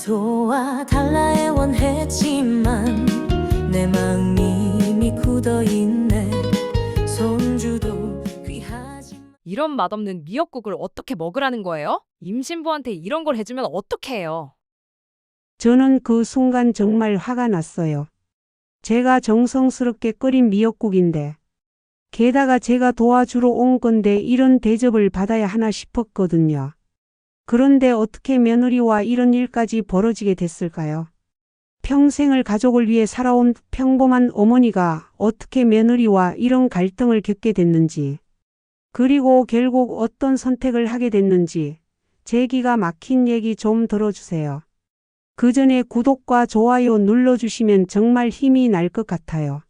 도와달라 애원했지만 내 마음이 이미 굳어있네. 손주도 귀하지. 이런 맛없는 미역국을 어떻게 먹으라는 거예요? 임신부한테 이런 걸 해주면 어떡해요? 저는 그 순간 정말 화가 났어요. 제가 정성스럽게 끓인 미역국인데, 게다가 제가 도와주러 온 건데 이런 대접을 받아야 하나 싶었거든요. 그런데 어떻게 며느리와 이런 일까지 벌어지게 됐을까요? 평생을 가족을 위해 살아온 평범한 어머니가 어떻게 며느리와 이런 갈등을 겪게 됐는지, 그리고 결국 어떤 선택을 하게 됐는지, 제 기가 막힌 얘기 좀 들어주세요. 그 전에 구독과 좋아요 눌러주시면 정말 힘이 날 것 같아요.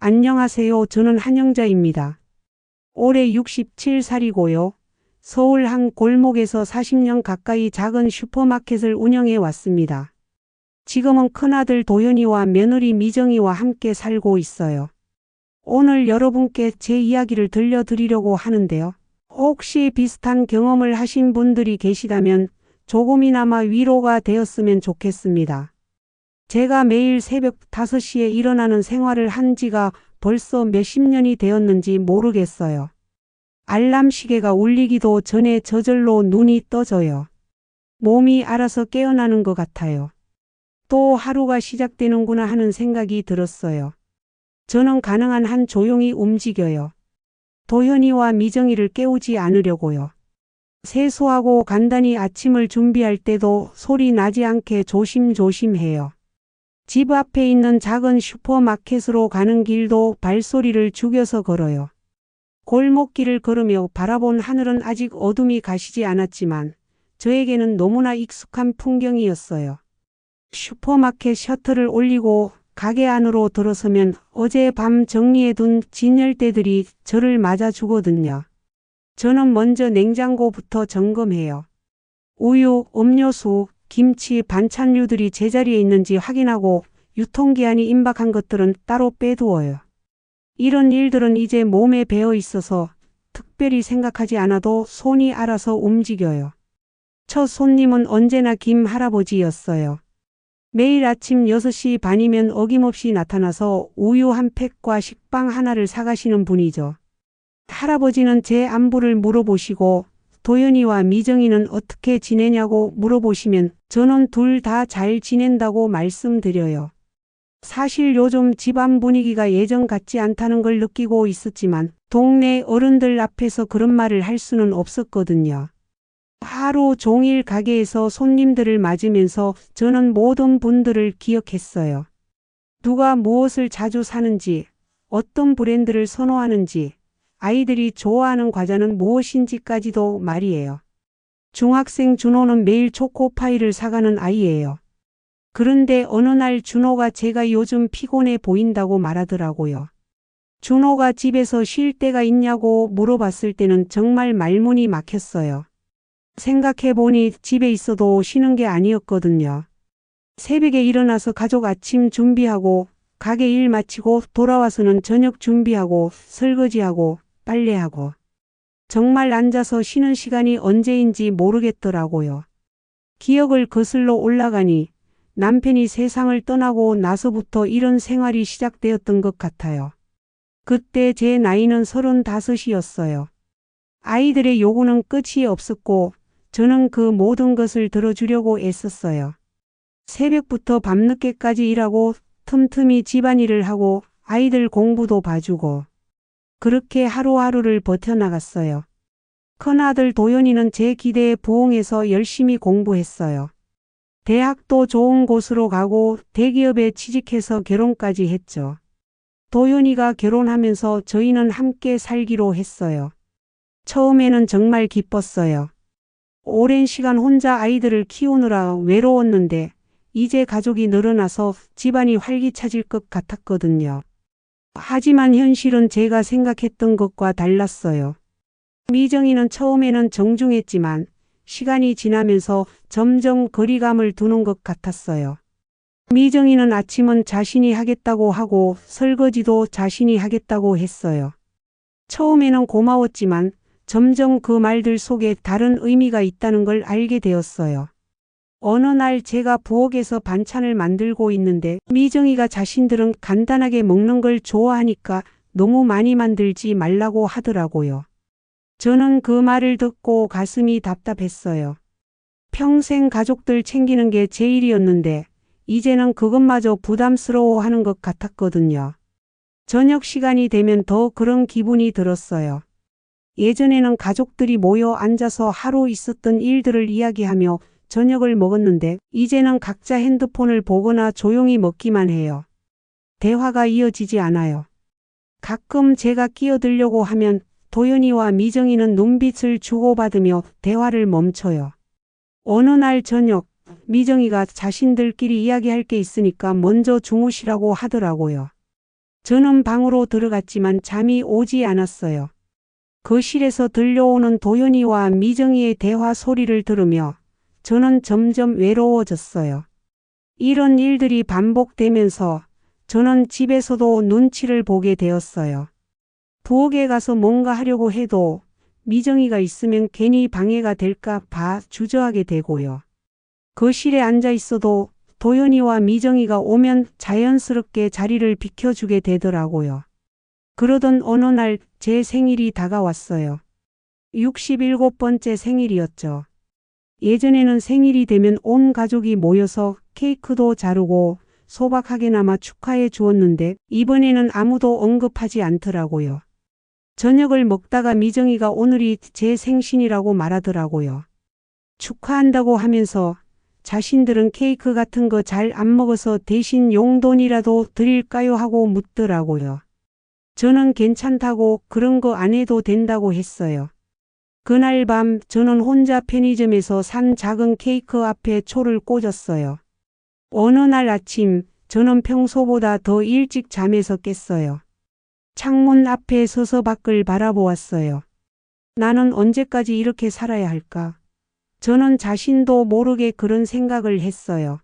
안녕하세요. 저는 한영자입니다. 올해 67살이고요. 서울 한 골목에서 40년 가까이 작은 슈퍼마켓을 운영해 왔습니다. 지금은 큰아들 도현이와 며느리 미정이와 함께 살고 있어요. 오늘 여러분께 제 이야기를 들려드리려고 하는데요. 혹시 비슷한 경험을 하신 분들이 계시다면 조금이나마 위로가 되었으면 좋겠습니다. 제가 매일 새벽 5시에 일어나는 생활을 한 지가 벌써 몇십 년이 되었는지 모르겠어요. 알람 시계가 울리기도 전에 저절로 눈이 떠져요. 몸이 알아서 깨어나는 것 같아요. 또 하루가 시작되는구나 하는 생각이 들었어요. 저는 가능한 한 조용히 움직여요. 도현이와 미정이를 깨우지 않으려고요. 세수하고 간단히 아침을 준비할 때도 소리 나지 않게 조심조심 해요. 집 앞에 있는 작은 슈퍼마켓으로 가는 길도 발소리를 죽여서 걸어요. 골목길을 걸으며 바라본 하늘은 아직 어둠이 가시지 않았지만 저에게는 너무나 익숙한 풍경이었어요. 슈퍼마켓 셔터를 올리고 가게 안으로 들어서면 어젯밤 정리해둔 진열대들이 저를 맞아주거든요. 저는 먼저 냉장고부터 점검해요. 우유, 음료수, 김치, 반찬류들이 제자리에 있는지 확인하고 유통기한이 임박한 것들은 따로 빼두어요. 이런 일들은 이제 몸에 배어 있어서 특별히 생각하지 않아도 손이 알아서 움직여요. 첫 손님은 언제나 김 할아버지였어요. 매일 아침 6시 반이면 어김없이 나타나서 우유 한 팩과 식빵 하나를 사가시는 분이죠. 할아버지는 제 안부를 물어보시고 도연이와 미정이는 어떻게 지내냐고 물어보시면 저는 둘 다 잘 지낸다고 말씀드려요. 사실 요즘 집안 분위기가 예전 같지 않다는 걸 느끼고 있었지만 동네 어른들 앞에서 그런 말을 할 수는 없었거든요. 하루 종일 가게에서 손님들을 맞으면서 저는 모든 분들을 기억했어요. 누가 무엇을 자주 사는지, 어떤 브랜드를 선호하는지, 아이들이 좋아하는 과자는 무엇인지까지도 말이에요. 중학생 준호는 매일 초코파이를 사가는 아이예요. 그런데 어느 날 준호가 제가 요즘 피곤해 보인다고 말하더라고요. 준호가 집에서 쉴 때가 있냐고 물어봤을 때는 정말 말문이 막혔어요. 생각해보니 집에 있어도 쉬는 게 아니었거든요. 새벽에 일어나서 가족 아침 준비하고 가게 일 마치고 돌아와서는 저녁 준비하고 설거지하고 빨래하고 정말 앉아서 쉬는 시간이 언제인지 모르겠더라고요. 기억을 거슬러 올라가니 남편이 세상을 떠나고 나서부터 이런 생활이 시작되었던 것 같아요. 그때 제 나이는 35이었어요. 아이들의 요구는 끝이 없었고 저는 그 모든 것을 들어주려고 애썼어요. 새벽부터 밤늦게까지 일하고 틈틈이 집안일을 하고 아이들 공부도 봐주고 그렇게 하루하루를 버텨나갔어요. 큰아들 도연이는 제 기대에 부응해서 열심히 공부했어요. 대학도 좋은 곳으로 가고 대기업에 취직해서 결혼까지 했죠. 도연이가 결혼하면서 저희는 함께 살기로 했어요. 처음에는 정말 기뻤어요. 오랜 시간 혼자 아이들을 키우느라 외로웠는데 이제 가족이 늘어나서 집안이 활기차질 것 같았거든요. 하지만 현실은 제가 생각했던 것과 달랐어요. 미정이는 처음에는 정중했지만 시간이 지나면서 점점 거리감을 두는 것 같았어요. 미정이는 아침은 자신이 하겠다고 하고 설거지도 자신이 하겠다고 했어요. 처음에는 고마웠지만 점점 그 말들 속에 다른 의미가 있다는 걸 알게 되었어요. 어느 날 제가 부엌에서 반찬을 만들고 있는데 미정이가 자신들은 간단하게 먹는 걸 좋아하니까 너무 많이 만들지 말라고 하더라고요. 저는 그 말을 듣고 가슴이 답답했어요. 평생 가족들 챙기는 게 제 일이었는데 이제는 그것마저 부담스러워하는 것 같았거든요. 저녁 시간이 되면 더 그런 기분이 들었어요. 예전에는 가족들이 모여 앉아서 하루 있었던 일들을 이야기하며 저녁을 먹었는데 이제는 각자 핸드폰을 보거나 조용히 먹기만 해요. 대화가 이어지지 않아요. 가끔 제가 끼어들려고 하면 도연이와 미정이는 눈빛을 주고받으며 대화를 멈춰요. 어느 날 저녁, 미정이가 자신들끼리 이야기할 게 있으니까 먼저 주무시라고 하더라고요. 저는 방으로 들어갔지만 잠이 오지 않았어요. 거실에서 들려오는 도연이와 미정이의 대화 소리를 들으며 저는 점점 외로워졌어요. 이런 일들이 반복되면서 저는 집에서도 눈치를 보게 되었어요. 부엌에 가서 뭔가 하려고 해도 미정이가 있으면 괜히 방해가 될까 봐 주저하게 되고요. 거실에 앉아 있어도 도연이와 미정이가 오면 자연스럽게 자리를 비켜주게 되더라고요. 그러던 어느 날 제 생일이 다가왔어요. 67번째 생일이었죠. 예전에는 생일이 되면 온 가족이 모여서 케이크도 자르고 소박하게나마 축하해 주었는데 이번에는 아무도 언급하지 않더라고요. 저녁을 먹다가 미정이가 오늘이 제 생신이라고 말하더라고요. 축하한다고 하면서 자신들은 케이크 같은 거 잘 안 먹어서 대신 용돈이라도 드릴까요 하고 묻더라고요. 저는 괜찮다고 그런 거 안 해도 된다고 했어요. 그날 밤 저는 혼자 편의점에서 산 작은 케이크 앞에 초를 꽂았어요. 어느 날 아침 저는 평소보다 더 일찍 잠에서 깼어요. 창문 앞에 서서 밖을 바라보았어요. 나는 언제까지 이렇게 살아야 할까? 저는 자신도 모르게 그런 생각을 했어요.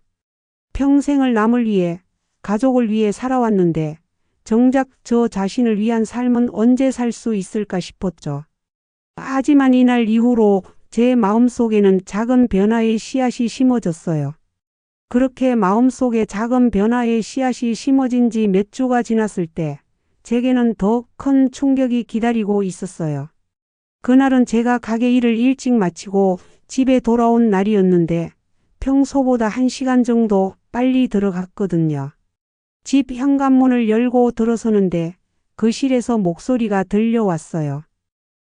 평생을 남을 위해, 가족을 위해 살아왔는데 정작 저 자신을 위한 삶은 언제 살 수 있을까 싶었죠. 하지만 이날 이후로 제 마음속에는 작은 변화의 씨앗이 심어졌어요. 그렇게 마음속에 작은 변화의 씨앗이 심어진 지 몇 주가 지났을 때 제게는 더 큰 충격이 기다리고 있었어요. 그날은 제가 가게 일을 일찍 마치고 집에 돌아온 날이었는데 평소보다 1시간 정도 빨리 들어갔거든요. 집 현관문을 열고 들어서는데 거실에서 목소리가 들려왔어요.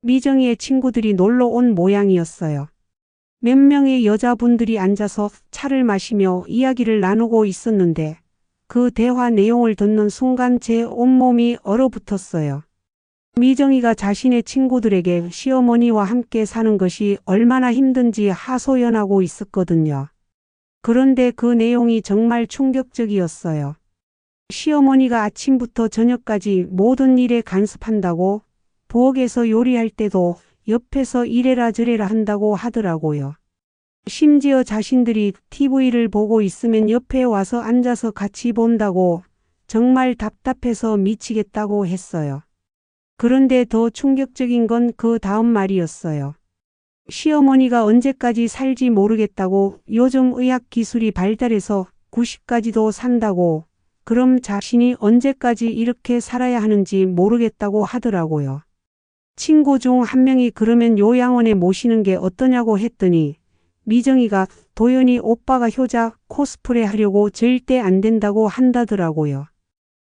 미정이의 친구들이 놀러 온 모양이었어요. 몇 명의 여자분들이 앉아서 차를 마시며 이야기를 나누고 있었는데 그 대화 내용을 듣는 순간 제 온몸이 얼어붙었어요. 미정이가 자신의 친구들에게 시어머니와 함께 사는 것이 얼마나 힘든지 하소연하고 있었거든요. 그런데 그 내용이 정말 충격적이었어요. 시어머니가 아침부터 저녁까지 모든 일에 간섭한다고, 부엌에서 요리할 때도 옆에서 이래라 저래라 한다고 하더라고요. 심지어 자신들이 TV를 보고 있으면 옆에 와서 앉아서 같이 본다고 정말 답답해서 미치겠다고 했어요. 그런데 더 충격적인 건 그 다음 말이었어요. 시어머니가 언제까지 살지 모르겠다고, 요즘 의학 기술이 발달해서 90까지도 산다고, 그럼 자신이 언제까지 이렇게 살아야 하는지 모르겠다고 하더라고요. 친구 중 한 명이 그러면 요양원에 모시는 게 어떠냐고 했더니 미정이가 도연이 오빠가 효자 코스프레 하려고 절대 안 된다고 한다더라고요.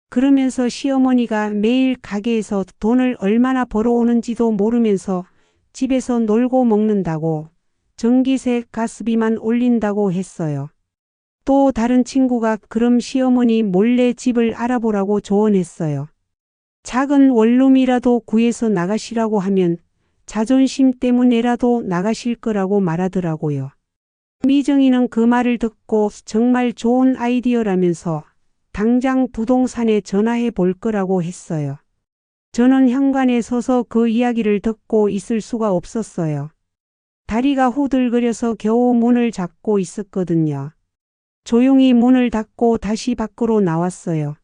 그러면서 시어머니가 매일 가게에서 돈을 얼마나 벌어오는지도 모르면서 집에서 놀고 먹는다고, 전기세 가스비만 올린다고 했어요. 또 다른 친구가 그럼 시어머니 몰래 집을 알아보라고 조언했어요. 작은 원룸이라도 구해서 나가시라고 하면 자존심 때문에라도 나가실 거라고 말하더라고요. 미정이는 그 말을 듣고 정말 좋은 아이디어라면서 당장 부동산에 전화해 볼 거라고 했어요. 저는 현관에 서서 그 이야기를 듣고 있을 수가 없었어요. 다리가 후들거려서 겨우 문을 잡고 있었거든요. 조용히 문을 닫고 다시 밖으로 나왔어요.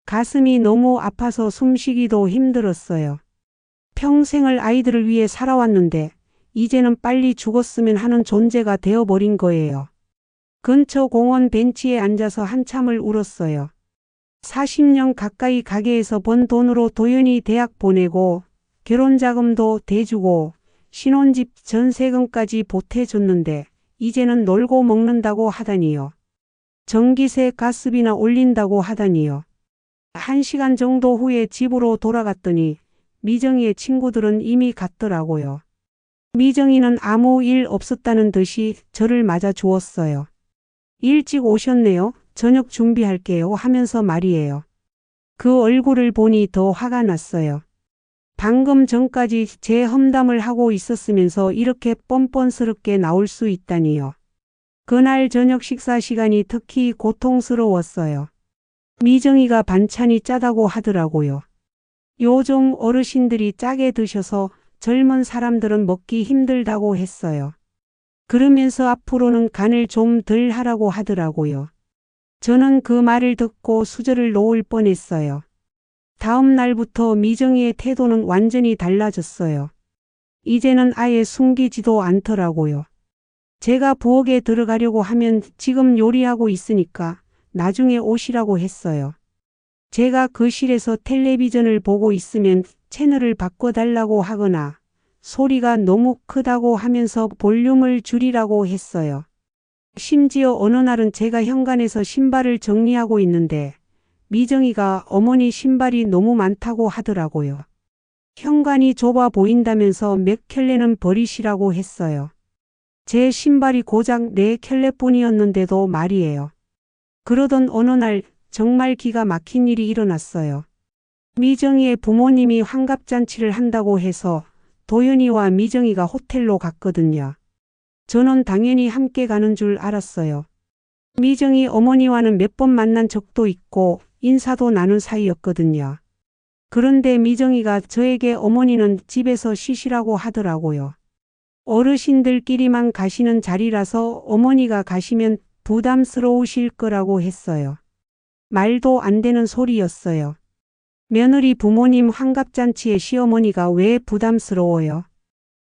가슴이 너무 아파서 숨쉬기도 힘들었어요. 평생을 아이들을 위해 살아왔는데 이제는 빨리 죽었으면 하는 존재가 되어버린 거예요. 근처 공원 벤치에 앉아서 한참을 울었어요. 40년 가까이 가게에서 번 돈으로 도연이 대학 보내고 결혼자금도 대주고 신혼집 전세금까지 보태줬는데 이제는 놀고 먹는다고 하다니요. 전기세 가스비나 올린다고 하다니요. 1시간 정도 후에 집으로 돌아갔더니 미정이의 친구들은 이미 갔더라고요. 미정이는 아무 일 없었다는 듯이 저를 맞아 주었어요. 일찍 오셨네요. 저녁 준비할게요 하면서 말이에요. 그 얼굴을 보니 더 화가 났어요. 방금 전까지 제 험담을 하고 있었으면서 이렇게 뻔뻔스럽게 나올 수 있다니요. 그날 저녁 식사 시간이 특히 고통스러웠어요. 미정이가 반찬이 짜다고 하더라고요. 요즘 어르신들이 짜게 드셔서 젊은 사람들은 먹기 힘들다고 했어요. 그러면서 앞으로는 간을 좀 덜 하라고 하더라고요. 저는 그 말을 듣고 수저를 놓을 뻔했어요. 다음 날부터 미정이의 태도는 완전히 달라졌어요. 이제는 아예 숨기지도 않더라고요. 제가 부엌에 들어가려고 하면 지금 요리하고 있으니까 나중에 오시라고 했어요. 제가 거실에서 텔레비전을 보고 있으면 채널을 바꿔달라고 하거나 소리가 너무 크다고 하면서 볼륨을 줄이라고 했어요. 심지어 어느 날은 제가 현관에서 신발을 정리하고 있는데 미정이가 어머니 신발이 너무 많다고 하더라고요. 현관이 좁아 보인다면서 몇 켤레는 버리시라고 했어요. 제 신발이 고작 4켤레뿐이었는데도 말이에요. 그러던 어느 날 정말 기가 막힌 일이 일어났어요. 미정이의 부모님이 환갑잔치를 한다고 해서 도연이와 미정이가 호텔로 갔거든요. 저는 당연히 함께 가는 줄 알았어요. 미정이 어머니와는 몇 번 만난 적도 있고 인사도 나눈 사이였거든요. 그런데 미정이가 저에게 어머니는 집에서 쉬시라고 하더라고요. 어르신들끼리만 가시는 자리라서 어머니가 가시면 부담스러우실 거라고 했어요. 말도 안 되는 소리였어요. 며느리 부모님 환갑잔치에 시어머니가 왜 부담스러워요?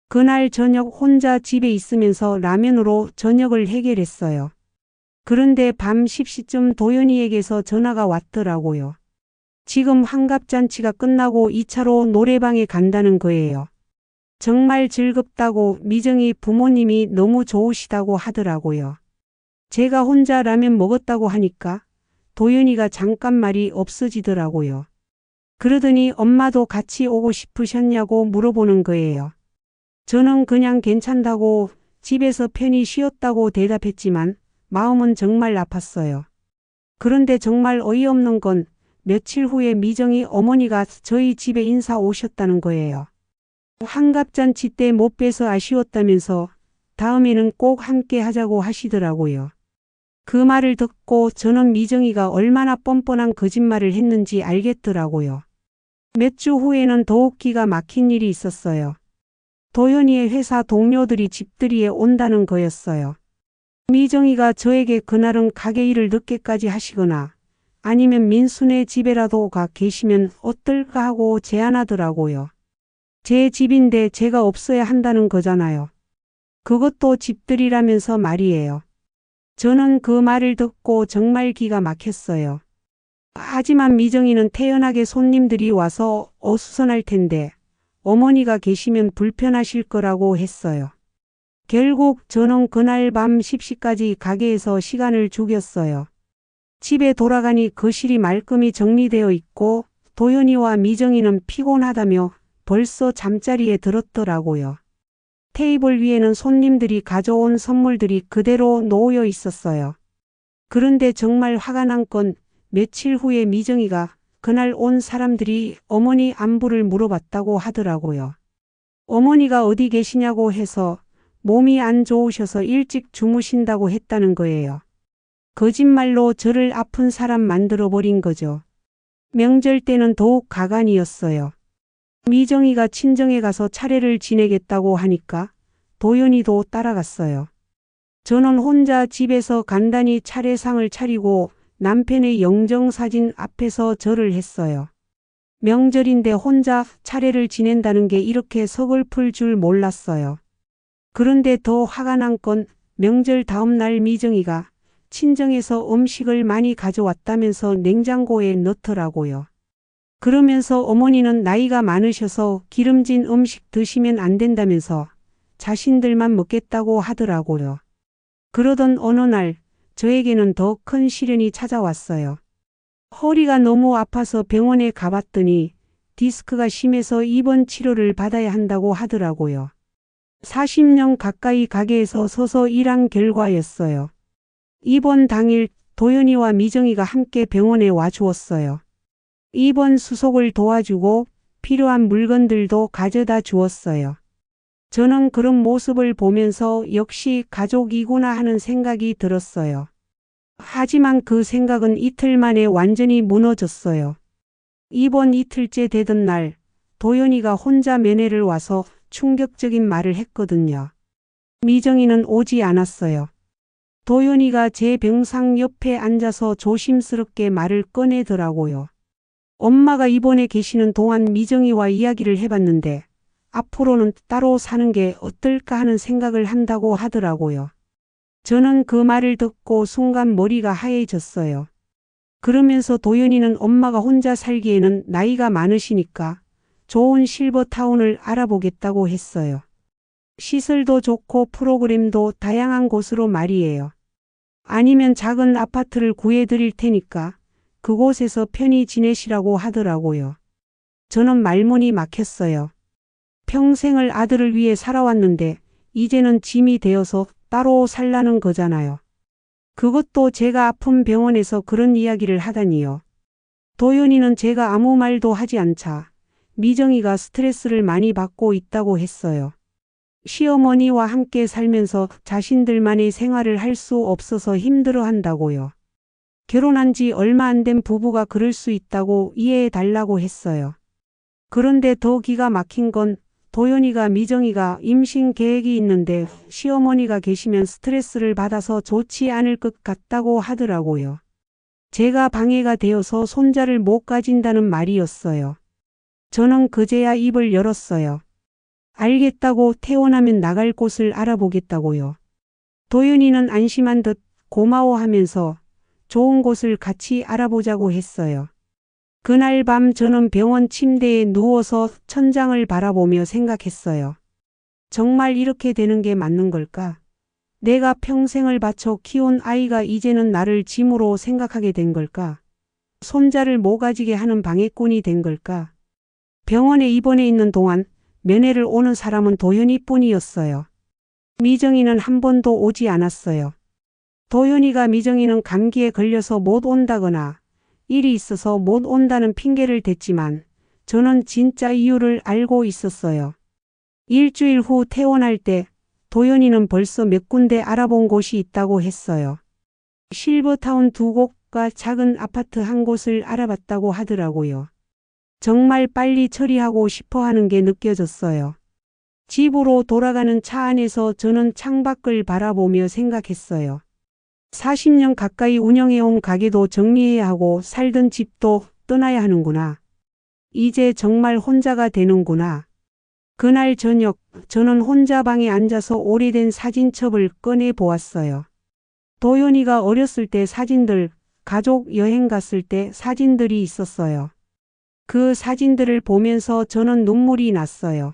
그날 저녁 혼자 집에 있으면서 라면으로 저녁을 해결했어요. 그런데 밤 10시쯤 도연이에게서 전화가 왔더라고요. 지금 환갑잔치가 끝나고 2차로 노래방에 간다는 거예요. 정말 즐겁다고 미정이 부모님이 너무 좋으시다고 하더라고요. 제가 혼자 라면 먹었다고 하니까 도연이가 잠깐 말이 없어지더라고요. 그러더니 엄마도 같이 오고 싶으셨냐고 물어보는 거예요. 저는 그냥 괜찮다고 집에서 편히 쉬었다고 대답했지만 마음은 정말 아팠어요. 그런데 정말 어이없는 건 며칠 후에 미정이 어머니가 저희 집에 인사 오셨다는 거예요. 환갑잔치 때 못 뵈서 아쉬웠다면서 다음에는 꼭 함께 하자고 하시더라고요. 그 말을 듣고 저는 미정이가 얼마나 뻔뻔한 거짓말을 했는지 알겠더라고요. 몇 주 후에는 더욱 기가 막힌 일이 있었어요. 도연이의 회사 동료들이 집들이에 온다는 거였어요. 미정이가 저에게 그날은 가게 일을 늦게까지 하시거나 아니면 민수네 집에라도 가 계시면 어떨까 하고 제안하더라고요. 제 집인데 제가 없어야 한다는 거잖아요. 그것도 집들이라면서 말이에요. 저는 그 말을 듣고 정말 기가 막혔어요. 하지만 미정이는 태연하게 손님들이 와서 어수선할 텐데 어머니가 계시면 불편하실 거라고 했어요. 결국 저는 그날 밤 10시까지 가게에서 시간을 죽였어요. 집에 돌아가니 거실이 말끔히 정리되어 있고 도연이와 미정이는 피곤하다며 벌써 잠자리에 들었더라고요. 테이블 위에는 손님들이 가져온 선물들이 그대로 놓여 있었어요. 그런데 정말 화가 난 건 며칠 후에 미정이가 그날 온 사람들이 어머니 안부를 물어봤다고 하더라고요. 어머니가 어디 계시냐고 해서 몸이 안 좋으셔서 일찍 주무신다고 했다는 거예요. 거짓말로 저를 아픈 사람 만들어버린 거죠. 명절 때는 더욱 가관이었어요. 미정이가 친정에 가서 차례를 지내겠다고 하니까 도연이도 따라갔어요. 저는 혼자 집에서 간단히 차례상을 차리고 남편의 영정사진 앞에서 절을 했어요. 명절인데 혼자 차례를 지낸다는 게 이렇게 서글플 줄 몰랐어요. 그런데 더 화가 난 건 명절 다음 날 미정이가 친정에서 음식을 많이 가져왔다면서 냉장고에 넣더라고요. 그러면서 어머니는 나이가 많으셔서 기름진 음식 드시면 안 된다면서 자신들만 먹겠다고 하더라고요. 그러던 어느 날 저에게는 더 큰 시련이 찾아왔어요. 허리가 너무 아파서 병원에 가봤더니 디스크가 심해서 입원 치료를 받아야 한다고 하더라고요. 40년 가까이 가게에서 서서 일한 결과였어요. 입원 당일 도연이와 미정이가 함께 병원에 와 주었어요. 입원 수속을 도와주고 필요한 물건들도 가져다 주었어요. 저는 그런 모습을 보면서 역시 가족이구나 하는 생각이 들었어요. 하지만 그 생각은 이틀 만에 완전히 무너졌어요. 입원 이틀째 되던 날 도연이가 혼자 면회를 와서 충격적인 말을 했거든요. 미정이는 오지 않았어요. 도연이가 제 병상 옆에 앉아서 조심스럽게 말을 꺼내더라고요. 엄마가 입원해 계시는 동안 미정이와 이야기를 해봤는데 앞으로는 따로 사는 게 어떨까 하는 생각을 한다고 하더라고요. 저는 그 말을 듣고 순간 머리가 하얘졌어요. 그러면서 도연이는 엄마가 혼자 살기에는 나이가 많으시니까 좋은 실버타운을 알아보겠다고 했어요. 시설도 좋고 프로그램도 다양한 곳으로 말이에요. 아니면 작은 아파트를 구해드릴 테니까 그곳에서 편히 지내시라고 하더라고요. 저는 말문이 막혔어요. 평생을 아들을 위해 살아왔는데 이제는 짐이 되어서 따로 살라는 거잖아요. 그것도 제가 아픈 병원에서 그런 이야기를 하다니요. 도연이는 제가 아무 말도 하지 않자 미정이가 스트레스를 많이 받고 있다고 했어요. 시어머니와 함께 살면서 자신들만의 생활을 할 수 없어서 힘들어한다고요. 결혼한 지 얼마 안 된 부부가 그럴 수 있다고 이해해 달라고 했어요. 그런데 더 기가 막힌 건 도연이가 미정이가 임신 계획이 있는데 시어머니가 계시면 스트레스를 받아서 좋지 않을 것 같다고 하더라고요. 제가 방해가 되어서 손자를 못 가진다는 말이었어요. 저는 그제야 입을 열었어요. 알겠다고 퇴원하면 나갈 곳을 알아보겠다고요. 도연이는 안심한 듯 고마워하면서 좋은 곳을 같이 알아보자고 했어요. 그날 밤 저는 병원 침대에 누워서 천장을 바라보며 생각했어요. 정말 이렇게 되는 게 맞는 걸까? 내가 평생을 바쳐 키운 아이가 이제는 나를 짐으로 생각하게 된 걸까? 손자를 못 가지게 하는 방해꾼이 된 걸까? 병원에 입원해 있는 동안 면회를 오는 사람은 도연이뿐이었어요. 미정이는 한 번도 오지 않았어요. 도연이가 미정이는 감기에 걸려서 못 온다거나 일이 있어서 못 온다는 핑계를 댔지만 저는 진짜 이유를 알고 있었어요. 일주일 후 퇴원할 때 도연이는 벌써 몇 군데 알아본 곳이 있다고 했어요. 실버타운 2곳과 작은 아파트 1곳을 알아봤다고 하더라고요. 정말 빨리 처리하고 싶어 하는 게 느껴졌어요. 집으로 돌아가는 차 안에서 저는 창밖을 바라보며 생각했어요. 40년 가까이 운영해온 가게도 정리해야 하고 살던 집도 떠나야 하는구나. 이제 정말 혼자가 되는구나. 그날 저녁 저는 혼자 방에 앉아서 오래된 사진첩을 꺼내 보았어요. 도연이가 어렸을 때 사진들, 가족 여행 갔을 때 사진들이 있었어요. 그 사진들을 보면서 저는 눈물이 났어요.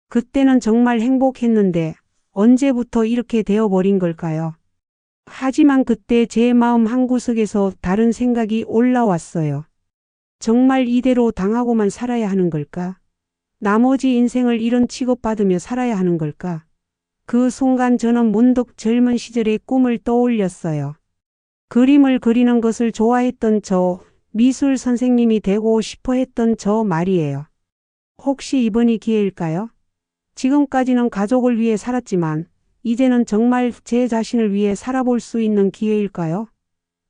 그때는 정말 행복했는데 언제부터 이렇게 되어버린 걸까요? 하지만 그때 제 마음 한구석에서 다른 생각이 올라왔어요. 정말 이대로 당하고만 살아야 하는 걸까? 나머지 인생을 이런 취급받으며 살아야 하는 걸까? 그 순간 저는 문득 젊은 시절의 꿈을 떠올렸어요. 그림을 그리는 것을 좋아했던 저, 미술 선생님이 되고 싶어 했던 저 말이에요. 혹시 이번이 기회일까요? 지금까지는 가족을 위해 살았지만 이제는 정말 제 자신을 위해 살아볼 수 있는 기회일까요?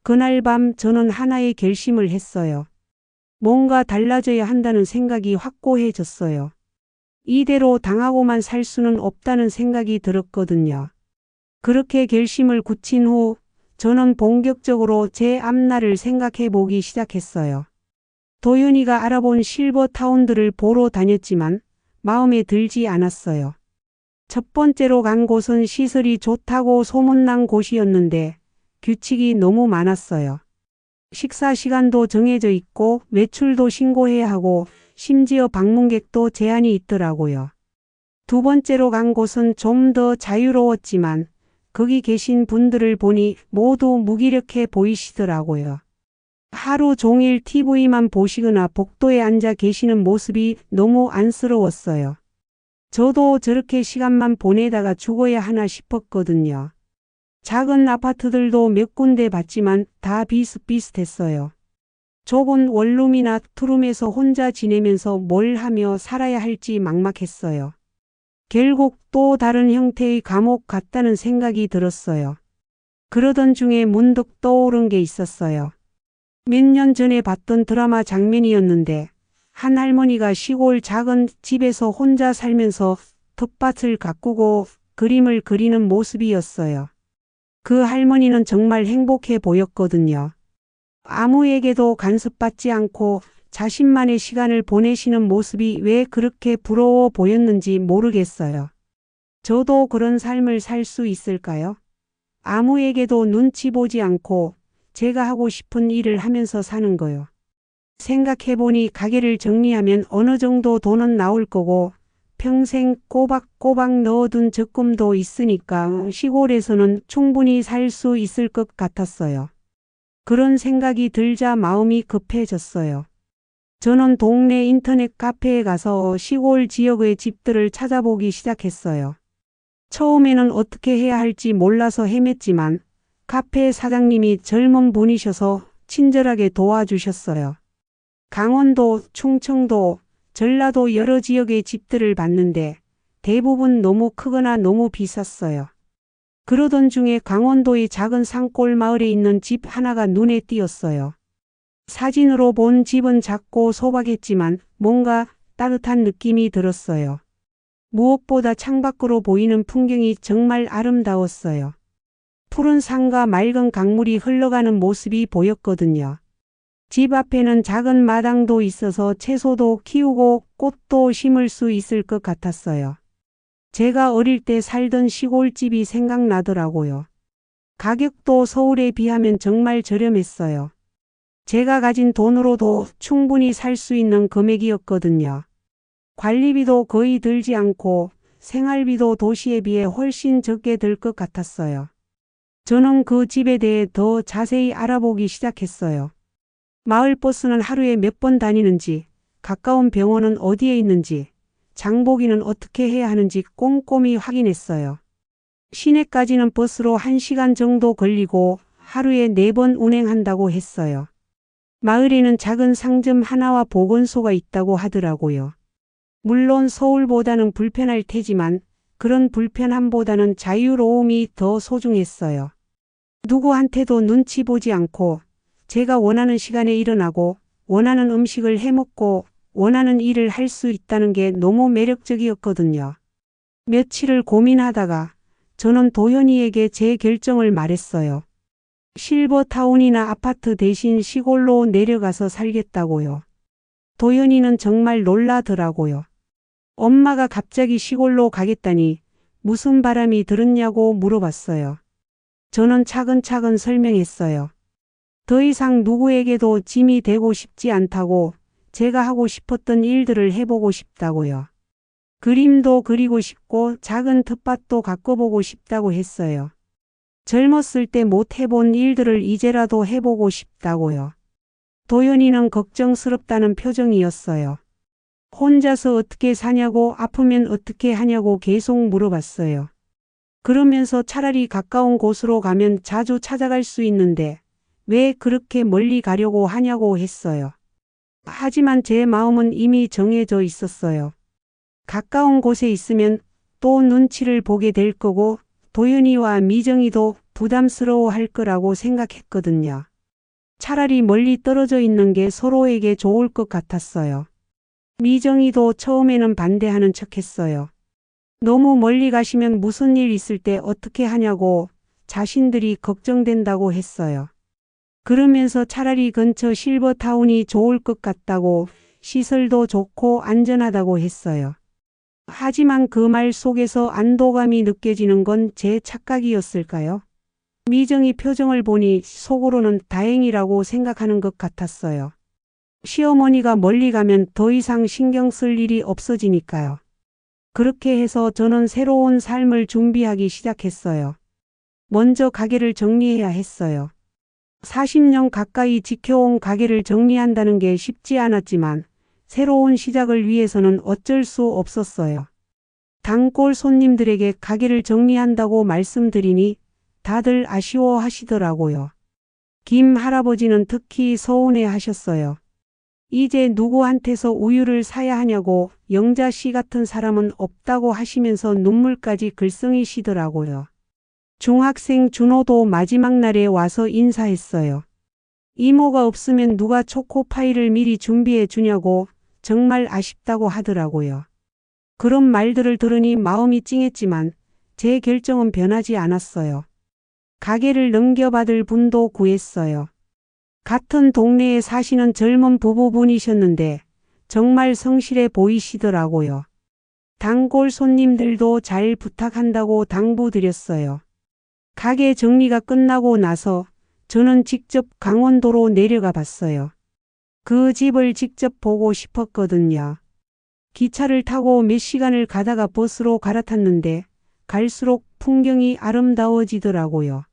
그날 밤 저는 하나의 결심을 했어요. 뭔가 달라져야 한다는 생각이 확고해졌어요. 이대로 당하고만 살 수는 없다는 생각이 들었거든요. 그렇게 결심을 굳힌 후 저는 본격적으로 제 앞날을 생각해 보기 시작했어요. 도연이가 알아본 실버타운들을 보러 다녔지만 마음에 들지 않았어요. 첫 번째로 간 곳은 시설이 좋다고 소문난 곳이었는데 규칙이 너무 많았어요. 식사 시간도 정해져 있고 외출도 신고해야 하고 심지어 방문객도 제한이 있더라고요. 두 번째로 간 곳은 좀 더 자유로웠지만 거기 계신 분들을 보니 모두 무기력해 보이시더라고요. 하루 종일 TV만 보시거나 복도에 앉아 계시는 모습이 너무 안쓰러웠어요. 저도 저렇게 시간만 보내다가 죽어야 하나 싶었거든요. 작은 아파트들도 몇 군데 봤지만 다 비슷비슷했어요. 좁은 원룸이나 투룸에서 혼자 지내면서 뭘 하며 살아야 할지 막막했어요. 결국 또 다른 형태의 감옥 같다는 생각이 들었어요. 그러던 중에 문득 떠오른 게 있었어요. 몇 년 전에 봤던 드라마 장면이었는데 한 할머니가 시골 작은 집에서 혼자 살면서 텃밭을 가꾸고 그림을 그리는 모습이었어요. 그 할머니는 정말 행복해 보였거든요. 아무에게도 간섭받지 않고 자신만의 시간을 보내시는 모습이 왜 그렇게 부러워 보였는지 모르겠어요. 저도 그런 삶을 살 수 있을까요? 아무에게도 눈치 보지 않고 제가 하고 싶은 일을 하면서 사는 거요. 생각해보니 가게를 정리하면 어느 정도 돈은 나올 거고 평생 꼬박꼬박 넣어둔 적금도 있으니까 시골에서는 충분히 살 수 있을 것 같았어요. 그런 생각이 들자 마음이 급해졌어요. 저는 동네 인터넷 카페에 가서 시골 지역의 집들을 찾아보기 시작했어요. 처음에는 어떻게 해야 할지 몰라서 헤맸지만 카페 사장님이 젊은 분이셔서 친절하게 도와주셨어요. 강원도, 충청도, 전라도 여러 지역의 집들을 봤는데 대부분 너무 크거나 너무 비쌌어요. 그러던 중에 강원도의 작은 산골 마을에 있는 집 하나가 눈에 띄었어요. 사진으로 본 집은 작고 소박했지만 뭔가 따뜻한 느낌이 들었어요. 무엇보다 창밖으로 보이는 풍경이 정말 아름다웠어요. 푸른 산과 맑은 강물이 흘러가는 모습이 보였거든요. 집 앞에는 작은 마당도 있어서 채소도 키우고 꽃도 심을 수 있을 것 같았어요. 제가 어릴 때 살던 시골집이 생각나더라고요. 가격도 서울에 비하면 정말 저렴했어요. 제가 가진 돈으로도 충분히 살 수 있는 금액이었거든요. 관리비도 거의 들지 않고 생활비도 도시에 비해 훨씬 적게 들 것 같았어요. 저는 그 집에 대해 더 자세히 알아보기 시작했어요. 마을버스는 하루에 몇 번 다니는지, 가까운 병원은 어디에 있는지, 장보기는 어떻게 해야 하는지 꼼꼼히 확인했어요. 시내까지는 버스로 1시간 정도 걸리고 하루에 4번 운행한다고 했어요. 마을에는 작은 상점 하나와 보건소가 있다고 하더라고요. 물론 서울보다는 불편할 테지만 그런 불편함보다는 자유로움이 더 소중했어요. 누구한테도 눈치 보지 않고 제가 원하는 시간에 일어나고 원하는 음식을 해먹고 원하는 일을 할 수 있다는 게 너무 매력적이었거든요. 며칠을 고민하다가 저는 도현이에게 제 결정을 말했어요. 실버타운이나 아파트 대신 시골로 내려가서 살겠다고요. 도현이는 정말 놀라더라고요. 엄마가 갑자기 시골로 가겠다니 무슨 바람이 들었냐고 물어봤어요. 저는 차근차근 설명했어요. 더 이상 누구에게도 짐이 되고 싶지 않다고, 제가 하고 싶었던 일들을 해보고 싶다고요. 그림도 그리고 싶고 작은 텃밭도 가꿔보고 싶다고 했어요. 젊었을 때 못 해본 일들을 이제라도 해보고 싶다고요. 도연이는 걱정스럽다는 표정이었어요. 혼자서 어떻게 사냐고, 아프면 어떻게 하냐고 계속 물어봤어요. 그러면서 차라리 가까운 곳으로 가면 자주 찾아갈 수 있는데 왜 그렇게 멀리 가려고 하냐고 했어요. 하지만 제 마음은 이미 정해져 있었어요. 가까운 곳에 있으면 또 눈치를 보게 될 거고 도연이와 미정이도 부담스러워 할 거라고 생각했거든요. 차라리 멀리 떨어져 있는 게 서로에게 좋을 것 같았어요. 미정이도 처음에는 반대하는 척했어요. 너무 멀리 가시면 무슨 일 있을 때 어떻게 하냐고 자신들이 걱정된다고 했어요. 그러면서 차라리 근처 실버타운이 좋을 것 같다고, 시설도 좋고 안전하다고 했어요. 하지만 그 말 속에서 안도감이 느껴지는 건 제 착각이었을까요? 미정이 표정을 보니 속으로는 다행이라고 생각하는 것 같았어요. 시어머니가 멀리 가면 더 이상 신경 쓸 일이 없어지니까요. 그렇게 해서 저는 새로운 삶을 준비하기 시작했어요. 먼저 가게를 정리해야 했어요. 40년 가까이 지켜온 가게를 정리한다는 게 쉽지 않았지만 새로운 시작을 위해서는 어쩔 수 없었어요. 단골 손님들에게 가게를 정리한다고 말씀드리니 다들 아쉬워하시더라고요. 김 할아버지는 특히 서운해 하셨어요. 이제 누구한테서 우유를 사야 하냐고 영자 씨 같은 사람은 없다고 하시면서 눈물까지 글썽이시더라고요. 중학생 준호도 마지막 날에 와서 인사했어요. 이모가 없으면 누가 초코파이를 미리 준비해 주냐고 정말 아쉽다고 하더라고요. 그런 말들을 들으니 마음이 찡했지만 제 결정은 변하지 않았어요. 가게를 넘겨받을 분도 구했어요. 같은 동네에 사시는 젊은 부부분이셨는데 정말 성실해 보이시더라고요. 단골 손님들도 잘 부탁한다고 당부드렸어요. 가게 정리가 끝나고 나서 저는 직접 강원도로 내려가 봤어요. 그 집을 직접 보고 싶었거든요. 기차를 타고 몇 시간을 가다가 버스로 갈아탔는데 갈수록 풍경이 아름다워지더라고요.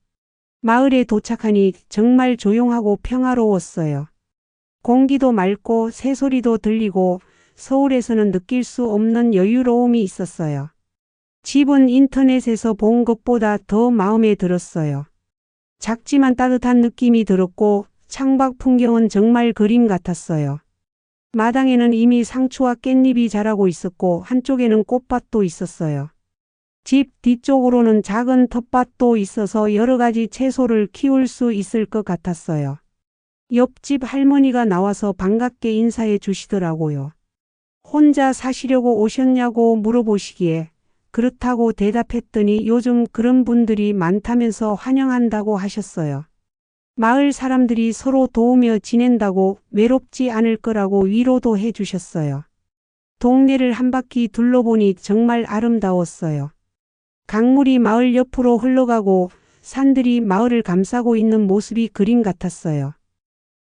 마을에 도착하니 정말 조용하고 평화로웠어요. 공기도 맑고 새소리도 들리고 서울에서는 느낄 수 없는 여유로움이 있었어요. 집은 인터넷에서 본 것보다 더 마음에 들었어요. 작지만 따뜻한 느낌이 들었고 창밖 풍경은 정말 그림 같았어요. 마당에는 이미 상추와 깻잎이 자라고 있었고 한쪽에는 꽃밭도 있었어요. 집 뒤쪽으로는 작은 텃밭도 있어서 여러 가지 채소를 키울 수 있을 것 같았어요. 옆집 할머니가 나와서 반갑게 인사해 주시더라고요. 혼자 사시려고 오셨냐고 물어보시기에 그렇다고 대답했더니 요즘 그런 분들이 많다면서 환영한다고 하셨어요. 마을 사람들이 서로 도우며 지낸다고 외롭지 않을 거라고 위로도 해 주셨어요. 동네를 한 바퀴 둘러보니 정말 아름다웠어요. 강물이 마을 옆으로 흘러가고 산들이 마을을 감싸고 있는 모습이 그림 같았어요.